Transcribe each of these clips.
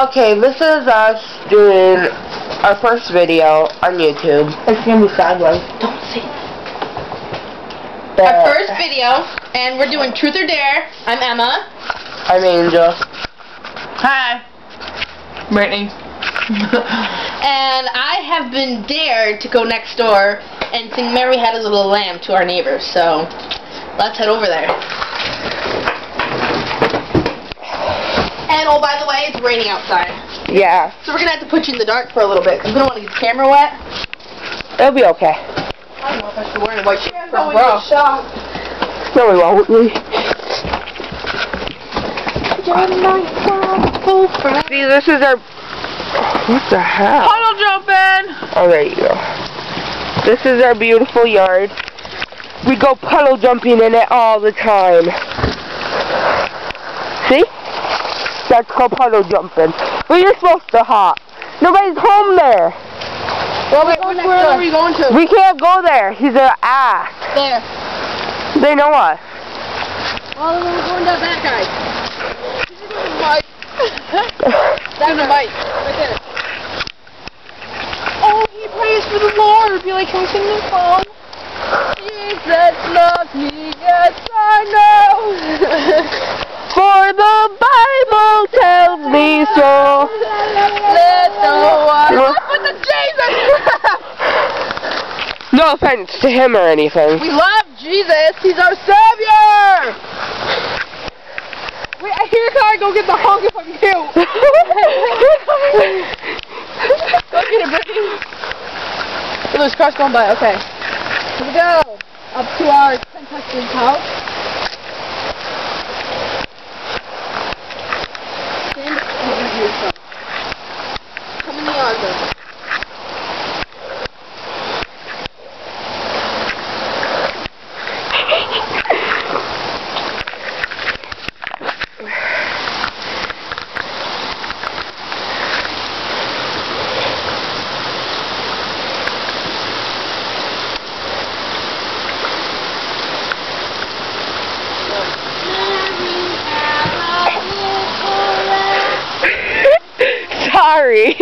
Okay, this is us doing our first video on YouTube. It's gonna be sideways. Don't say that. Our first video, and we're doing Truth or Dare. I'm Emma. I'm Angel. Hi. Brittany. And I have been dared to go next door and sing Mary Had a Little Lamb to our neighbors, so let's head over there. And oh, by the way, it's raining outside. Yeah. So we're gonna have to put you in the dark for a little bit, because we don't want to get the camera wet. It'll be okay. I don't know if I should be wearing a white shirt. No, we won't. See, this is our... What the hell? Puddle jumping! Oh, there you go. This is our beautiful yard. We go puddle jumping in it all the time. See? That's called puddle jumping. But you're supposed to hop. Nobody's home there. Well, wait, where are we going to? We can't go there. He's an ass. There. They know us. Well, then we're going down that guy. Bite. That's a bite. Right there. Oh, he prays for the Lord. Be like, can we sing this song? Jesus loves me, yes I know. For the Bible tells me so. Let the one with the Jesus. No offense to him or anything. We love Jesus. He's our Savior. Wait, I hear a car. Go get the honk if I'm cute. Go get it, Brittany. Oh, there's cars going by. Okay. Here we go. Up to our contestant house. Stand over here, son. Come in the yard, though. Sorry.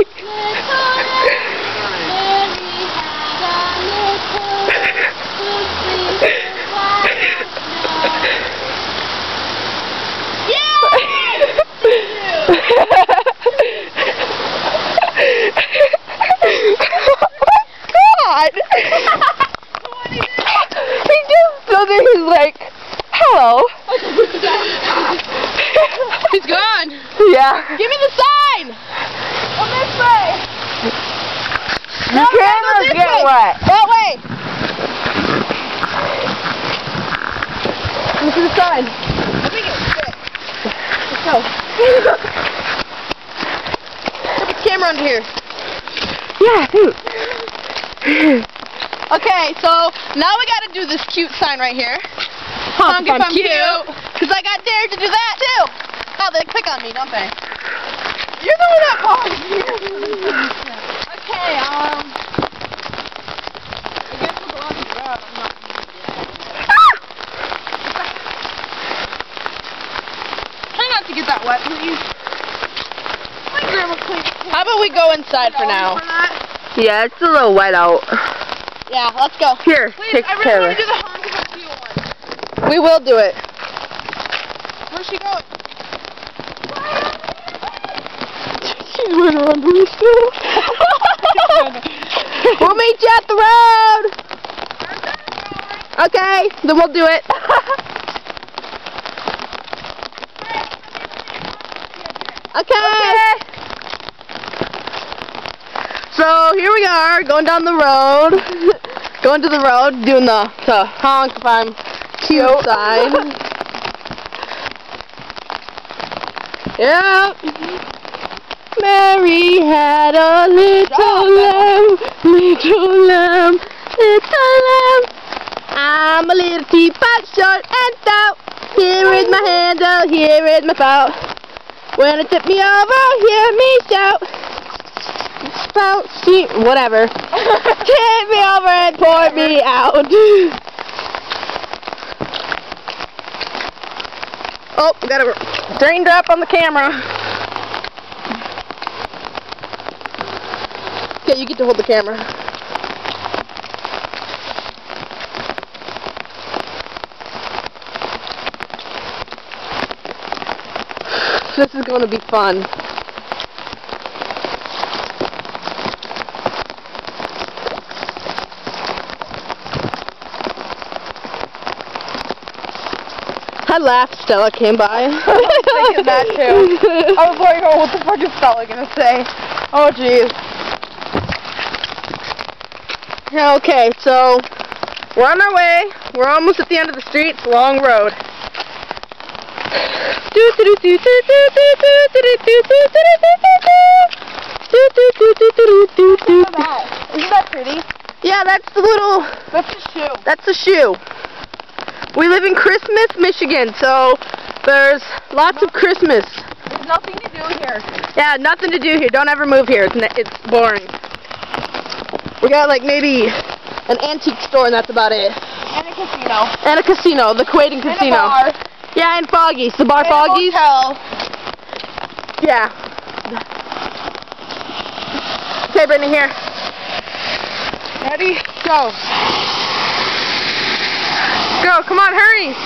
God. He just stood there. He's like, hello. He's gone. Yeah. Give me the sign. Come this way. Your cameras get wet. That way. Let me see the sign. Let me get it. Let's go. Put the camera under here. Yeah, dude. Okay, so now we gotta do this cute sign right here. Honk if I'm cute. Because I got dared to do that too. Oh, they pick on me, don't they? You're the one that calls me. Okay, I guess we'll go on the road. I'm not gonna do that. Try not to get that wet, please. My grandma cleaned. How about we go inside for now? Yeah, it's a little wet out. Yeah, let's go. Here, please, take I the really camera. want to do the honk if I'm cute one. We will do it. Where's she going? She's running around the school. We'll meet you at the road. Okay, then we'll do it. Okay. So here we are, going down the road. Going to the road, doing the honk if I'm cute sign. Yep. Mary had a little lamb, little lamb, little lamb. I'm a little teapot, short and stout. Here is my handle, here is my spout. When it tip me over, hear me shout. Spout, whatever. Tip me over and pour me out. Oh, we got a raindrop on the camera. Okay, you get to hold the camera. This is going to be fun. I laughed. Stella came by. I was thinking that too. I was like, oh, what the fuck is Stella gonna say? Oh, jeez. Yeah, okay, so we're on our way. We're almost at the end of the street. It's a long road. Isn't that pretty? Yeah, that's the little... That's a shoe. That's a shoe. We live in Christmas, Michigan, so there's lots of Christmas. There's nothing to do here. Yeah, nothing to do here. Don't ever move here. It's boring. We got like maybe an antique store and that's about it. And a casino. And a casino, the Quaiding Casino. And a bar. Yeah, and Foggy's. The bar And Foggy's. a hotel. Yeah. Okay, Brittany, here. Ready? Go. Go, come on, hurry.